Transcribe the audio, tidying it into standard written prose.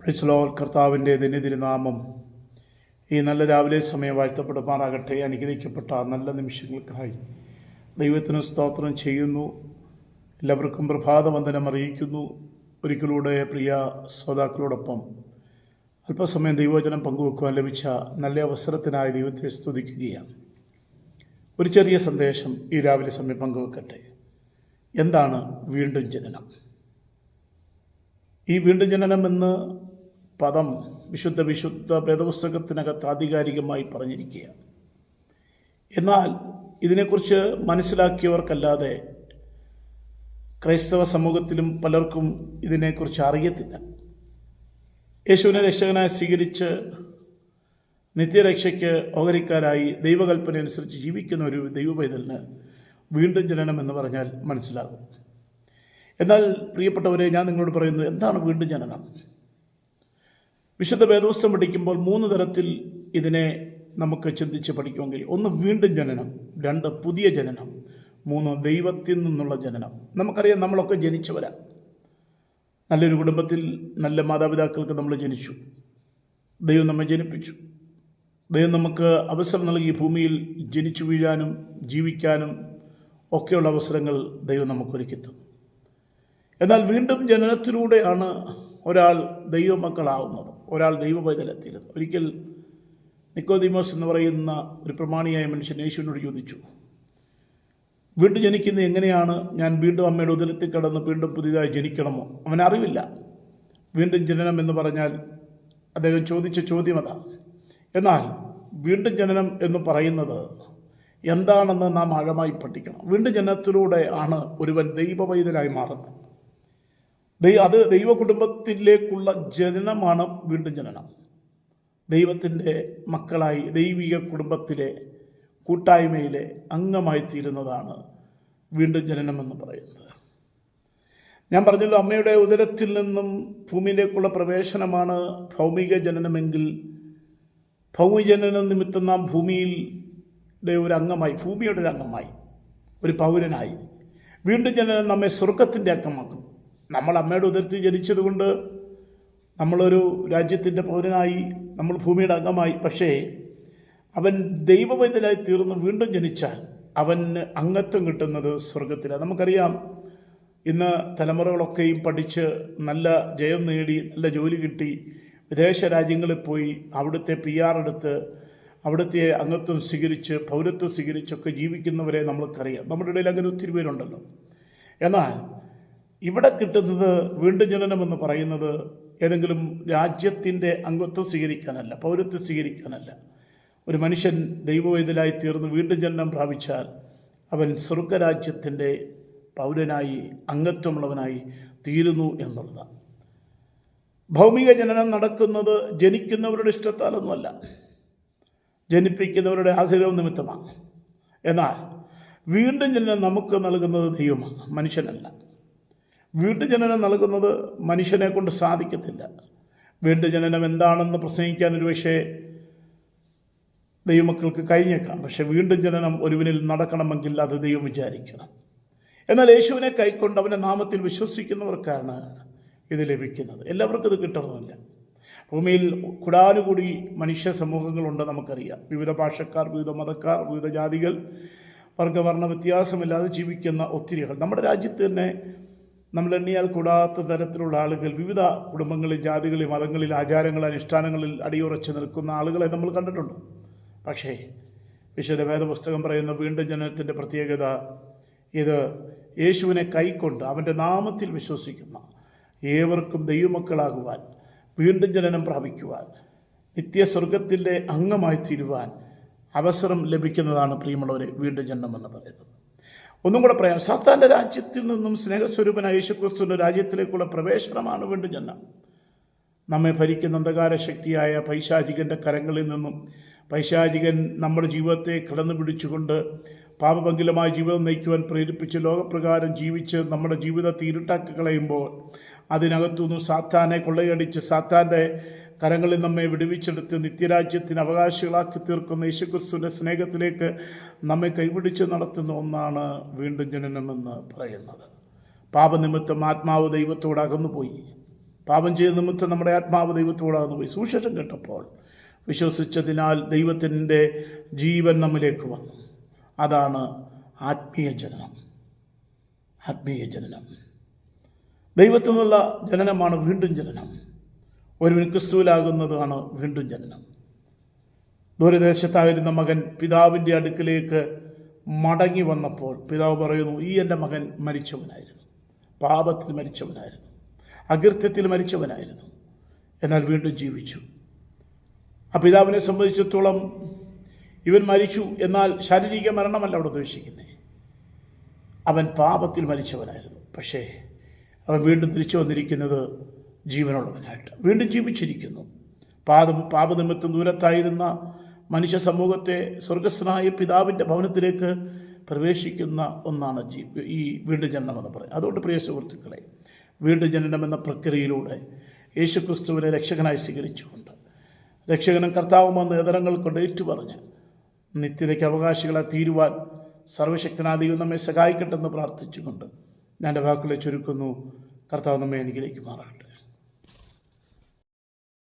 Praise Lord. കർത്താവിൻ്റെ ദിനതിരുനാമം ഈ നല്ല രാവിലെ സമയം വാഴ്ത്തപ്പെടുമാറാകട്ടെ. അനുഗ്രഹിക്കപ്പെട്ട നല്ല നിമിഷങ്ങൾക്കായി ദൈവത്തിന് സ്തോത്രം ചെയ്യുന്നു. എല്ലാവർക്കും പ്രഭാതവന്ദനം അറിയിക്കുന്നു. ഒരിക്കലൂടെ പ്രിയ ശ്രോതാക്കളോടൊപ്പം അല്പസമയം ദൈവവചനം പങ്കുവെക്കുവാൻ ലഭിച്ച നല്ല അവസരത്തിനായി ദൈവത്തെ സ്തുതിക്കുകയാണ്. ഒരു ചെറിയ സന്ദേശം ഈ രാവിലെ സമയം പങ്കുവെക്കട്ടെ. എന്താണ് വീണ്ടും ജനനം? ഈ വീണ്ടും ജനനം എന്ന പദം വിശുദ്ധ വേദപുസ്തകത്തിനകത്ത് ആധികാരികമായി പറഞ്ഞിരിക്കുകയാണ്. എന്നാൽ ഇതിനെക്കുറിച്ച് മനസ്സിലാക്കിയവർക്കല്ലാതെ ക്രൈസ്തവ സമൂഹത്തിലും പലർക്കും ഇതിനെക്കുറിച്ച് അറിയത്തില്ല. യേശുവിനെ രക്ഷകനായി സ്വീകരിച്ച് നിത്യരക്ഷയ്ക്ക് ഓഹരിക്കാരായി ദൈവകൽപ്പന അനുസരിച്ച് ജീവിക്കുന്ന ഒരു ദൈവപൈതലിന് വീണ്ടും ജനനം എന്ന് പറഞ്ഞാൽ മനസ്സിലാകും. എന്നാൽ പ്രിയപ്പെട്ടവരെ, ഞാൻ നിങ്ങളോട് പറയുന്നത്, എന്താണ് വീണ്ടും ജനനം? വിശുദ്ധ വേദപുസ്തകം പഠിക്കുമ്പോൾ 3 തരത്തിൽ ഇതിനെ നമുക്ക് ചിന്തിച്ച് പഠിക്കുവാൻ കഴിയും. 1, വീണ്ടും ജനനം. 2, പുതിയ ജനനം. 3, ദൈവത്തിൽ നിന്നുള്ള ജനനം. നമുക്കറിയാം, നമ്മളൊക്കെ ജനിച്ചവരാണ്. നല്ലൊരു കുടുംബത്തിൽ നല്ല മാതാപിതാക്കൾക്ക് നമ്മൾ ജനിച്ചു. ദൈവം നമ്മെ ജനിപ്പിച്ചു. ദൈവം നമുക്ക് അവസരം നൽകി ഭൂമിയിൽ ജനിച്ചു വീഴാനും ജീവിക്കാനും ഒക്കെയുള്ള അവസരങ്ങൾ ദൈവം നമുക്കൊരുക്കിത്തുന്നു. എന്നാൽ വീണ്ടും ജനനത്തിലൂടെയാണ് ഒരാൾ ദൈവമക്കളാവുന്നത്, ഒരാൾ ദൈവപൈതലെത്തിയിരുന്നത്. ഒരിക്കൽ നിക്കോദീമോസ് എന്ന് പറയുന്ന ഒരു പ്രമാണിയായ മനുഷ്യൻ യേശുവിനോട് ചോദിച്ചു, വീണ്ടും ജനിക്കുന്നത് എങ്ങനെയാണ്? ഞാൻ വീണ്ടും അമ്മയുടെ ഉദരത്തിൽ കടന്ന് വീണ്ടും പുതിയതായി ജനിക്കണമോ? അവനറിവില്ല. വീണ്ടും ജനനം എന്ന് പറഞ്ഞാൽ അദ്ദേഹം ചോദിച്ച ചോദ്യം അതാണ്. എന്നാൽ വീണ്ടും ജനനം എന്ന് പറയുന്നത് എന്താണെന്ന് നാം ആഴമായി പഠിക്കണം. വീണ്ടും ജനനത്തിലൂടെ ആണ് ഒരുവൻ ദൈവപൈതലായി മാറുന്നത്. അത് ദൈവ കുടുംബത്തിലേക്കുള്ള ജനനമാണ് വീണ്ടും ജനനം. ദൈവത്തിൻ്റെ മക്കളായി ദൈവിക കുടുംബത്തിലെ കൂട്ടായ്മയിലെ അംഗമായി തീരുന്നതാണ് വീണ്ടും ജനനമെന്ന് പറയുന്നത്. ഞാൻ പറഞ്ഞല്ലോ, അമ്മയുടെ ഉദരത്തിൽ നിന്നും ഭൂമിയിലേക്കുള്ള പ്രവേശനമാണ് ഭൗമിക ജനനമെങ്കിൽ, ഭൗമിക ജനനം നിമിത്തം നാം ഭൂമിയുടെ ഒരു അംഗമായി, ഭൂമിയുടെ ഒരു അംഗമായി, ഒരു പൗരനായി. വീണ്ടും ജനനം നമ്മെ സ്വർഗത്തിൻ്റെ അംഗമാക്കും. നമ്മൾ അമ്മയുടെ ഉദരത്തിൽ ജനിച്ചതുകൊണ്ട് നമ്മളൊരു രാജ്യത്തിൻ്റെ പൗരനായി, നമ്മൾ ഭൂമിയുടെ അംഗമായി. പക്ഷേ അവൻ ദൈവപൈതലായി തീർന്ന് വീണ്ടും ജനിച്ചാൽ അവന് അംഗത്വം കിട്ടുന്നത് സ്വർഗത്തിലാണ്. നമുക്കറിയാം, ഇന്ന് തലമുറകളൊക്കെയും പഠിച്ച് നല്ല ജയം നേടി നല്ല ജോലി കിട്ടി വിദേശ രാജ്യങ്ങളിൽ പോയി അവിടുത്തെ PR എടുത്ത് അവിടുത്തെ അംഗത്വം സ്വീകരിച്ച് പൗരത്വം സ്വീകരിച്ചൊക്കെ ജീവിക്കുന്നവരെ നമ്മൾക്കറിയാം. നമ്മുടെ ഇടയിൽ അങ്ങനെ ഒത്തിരി പേരുണ്ടല്ലോ. എന്നാൽ ഇവിടെ കിട്ടുന്നത് വീണ്ടും ജനനം എന്ന് പറയുന്നത് ഏതെങ്കിലും രാജ്യത്തിൻ്റെ അംഗത്വം സ്വീകരിക്കാനല്ല, പൗരത്വം സ്വീകരിക്കാനല്ല. ഒരു മനുഷ്യൻ ദൈവവൈതലായി തീർന്ന് വീണ്ടും ജനനം പ്രാപിച്ചാൽ അവൻ സ്വർഗരാജ്യത്തിൻ്റെ പൗരനായി, അംഗത്വമുള്ളവനായി തീരുന്നു എന്നുള്ളതാണ്. ഭൗമിക ജനനം നടക്കുന്നത് ജനിക്കുന്നവരുടെ ഇഷ്ടത്താലൊന്നുമല്ല, ജനിപ്പിക്കുന്നവരുടെ ആഗ്രഹം നിമിത്തമാണ്. എന്നാൽ വീണ്ടും ജനനം നമുക്ക് നൽകുന്നത് ദൈവമാണ്, മനുഷ്യനല്ല. വീണ്ടും ജനനം നൽകുന്നത് മനുഷ്യനെ കൊണ്ട് സാധിക്കത്തില്ല. വീണ്ടും ജനനം എന്താണെന്ന് പ്രസംഗിക്കാൻ ഒരു പക്ഷേ ദൈവമക്കൾക്ക് കഴിഞ്ഞേക്കാം. പക്ഷെ വീണ്ടും ജനനം ഒരുവനിൽ നടക്കണമെങ്കിൽ അത് ദൈവം വിചാരിക്കണം. എന്നാൽ യേശുവിനെ കൈക്കൊണ്ട് അവൻ്റെ നാമത്തിൽ വിശ്വസിക്കുന്നവർക്കാണ് ഇത് ലഭിക്കുന്നത്. എല്ലാവർക്കും ഇത് കിട്ടണമെന്നില്ല. ഭൂമിയിൽ കുടാനുകൂടി മനുഷ്യ സമൂഹങ്ങളുണ്ട്, നമുക്കറിയാം. വിവിധ ഭാഷക്കാർ, വിവിധ മതക്കാർ, വിവിധ ജാതികൾ, വർഗവർണ്ണ വ്യത്യാസമില്ലാതെ ജീവിക്കുന്ന ഒത്തിരികൾ. നമ്മുടെ രാജ്യത്ത് തന്നെ നമ്മൾ എണ്ണിയാൽ കൂടാത്ത തരത്തിലുള്ള ആളുകൾ, വിവിധ കുടുംബങ്ങളിൽ, ജാതികളിൽ, മതങ്ങളിൽ, ആചാരങ്ങൾ, അനുഷ്ഠാനങ്ങളിൽ അടിയുറച്ച് നിൽക്കുന്ന ആളുകളെ നമ്മൾ കണ്ടിട്ടുണ്ട്. പക്ഷേ വിശുദ്ധ വേദപുസ്തകം പറയുന്ന വീണ്ടും ജനനത്തിൻ്റെ പ്രത്യേകത, ഇത് യേശുവിനെ കൈക്കൊണ്ട് അവൻ്റെ നാമത്തിൽ വിശ്വസിക്കുന്ന ഏവർക്കും ദൈവമക്കളാകുവാൻ, വീണ്ടും ജനനം പ്രാപിക്കുവാൻ, നിത്യസ്വർഗത്തിൻ്റെ അംഗമായി തീരുവാൻ അവസരം ലഭിക്കുന്നതാണ് പ്രിയമുള്ളവരെ വീണ്ടും ജനനം എന്ന് പറയുന്നത്. ഒന്നും കൂടെ പറയാം, സാത്താൻ്റെ രാജ്യത്തിൽ നിന്നും സ്നേഹസ്വരൂപനായ യേശുക്രിസ്തുവിൻ്റെ രാജ്യത്തിലേക്കുള്ള പ്രവേശനമാണ് വീണ്ടും ജനനം. നമ്മെ ഭരിക്കുന്ന അന്ധകാര ശക്തിയായ പൈശാചികൻ്റെ കരങ്ങളിൽ നിന്നും, പൈശാചികൻ നമ്മുടെ ജീവിതത്തെ കടന്നു പിടിച്ചുകൊണ്ട് പാപഭംഗിലമായ ജീവിതം നയിക്കുവാൻ പ്രേരിപ്പിച്ച് ലോകപ്രകാരം ജീവിച്ച് നമ്മുടെ ജീവിതത്തെ ഇരുട്ടാക്കി കളയുമ്പോൾ അതിനകത്തുനിന്ന് സാത്താനെ കൊള്ളയടിച്ച് സാത്താൻ്റെ കരങ്ങളിൽ നമ്മെ വിടുവിച്ചെടുത്ത് നിത്യരാജ്യത്തിന് അവകാശികളാക്കി തീർക്കുന്ന യേശുക്രിസ്തുവിൻ്റെ സ്നേഹത്തിലേക്ക് നമ്മെ കൈപിടിച്ച് നടത്തുന്ന ഒന്നാണ് വീണ്ടും ജനനമെന്ന് പറയുന്നത്. പാപനിമിത്തം ആത്മാവ് ദൈവത്തോട് അകന്നുപോയി. പാപം ചെയ്ത നിമിത്തം നമ്മുടെ ആത്മാവ് ദൈവത്തോടാകുന്നു പോയി. സുവിശേഷം കേട്ടപ്പോൾ വിശ്വസിച്ചതിനാൽ ദൈവത്തിൻ്റെ ജീവൻ നമ്മിലേക്ക് വന്നു. അതാണ് ആത്മീയ ജനനം. ആത്മീയ ജനനം ദൈവത്തിൽ നിന്നുള്ള ജനനമാണ് വീണ്ടും ജനനം. ഒരുവൻ ക്രിസ്തുവിലാകുന്നതാണ് വീണ്ടും ജനനം. ദൂരദേശത്തായിരുന്ന മകൻ പിതാവിൻ്റെ അടുക്കിലേക്ക് മടങ്ങി വന്നപ്പോൾ പിതാവ് പറയുന്നു, ഈ എൻ്റെ മകൻ മരിച്ചവനായിരുന്നു, പാപത്തിൽ മരിച്ചവനായിരുന്നു, അകൃത്യത്തിൽ മരിച്ചവനായിരുന്നു, എന്നാൽ വീണ്ടും ജീവിച്ചു. ആ പിതാവിനെ സംബന്ധിച്ചിടത്തോളം ഇവൻ മരിച്ചു, എന്നാൽ ശാരീരിക മരണമല്ല അവിടെ ഉദ്ദേശിക്കുന്നത്. അവൻ പാപത്തിൽ മരിച്ചവനായിരുന്നു, പക്ഷേ അവൻ വീണ്ടും തിരിച്ചു വന്നിരിക്കുന്നത് ജീവനുള്ളവനായിട്ട്, വീണ്ടും ജീവിച്ചിരിക്കുന്നു. പാപനിമിത്തം ദൂരത്തായിരുന്ന മനുഷ്യ സമൂഹത്തെ സ്വർഗസ്ഥനായ പിതാവിൻ്റെ ഭവനത്തിലേക്ക് പ്രവേശിക്കുന്ന ഒന്നാണ് ഈ വീണ്ടും ജനനം എന്ന് പറയും. അതുകൊണ്ട് പ്രിയ സുഹൃത്തുക്കളെ, വീണ്ടും ജനനം എന്ന പ്രക്രിയയിലൂടെ യേശുക്രിസ്തുവിനെ രക്ഷകനായി സ്വീകരിച്ചുകൊണ്ട് രക്ഷകനും കർത്താവുമെന്ന് ഏതരങ്ങൾ കൊണ്ട് ഏറ്റുപറഞ്ഞ് നിത്യതയ്ക്ക് അവകാശികളെ തീരുവാൻ സർവശക്തനായ ദൈവം നമ്മെ സഹായിക്കട്ടെന്ന് പ്രാർത്ഥിച്ചുകൊണ്ട് ഞാൻ എൻ്റെ വാക്കുകളെ ചുരുക്കുന്നു. കർത്താവ് നമ്മെ അനുഗ്രഹിക്കുമാറാകട്ടെ.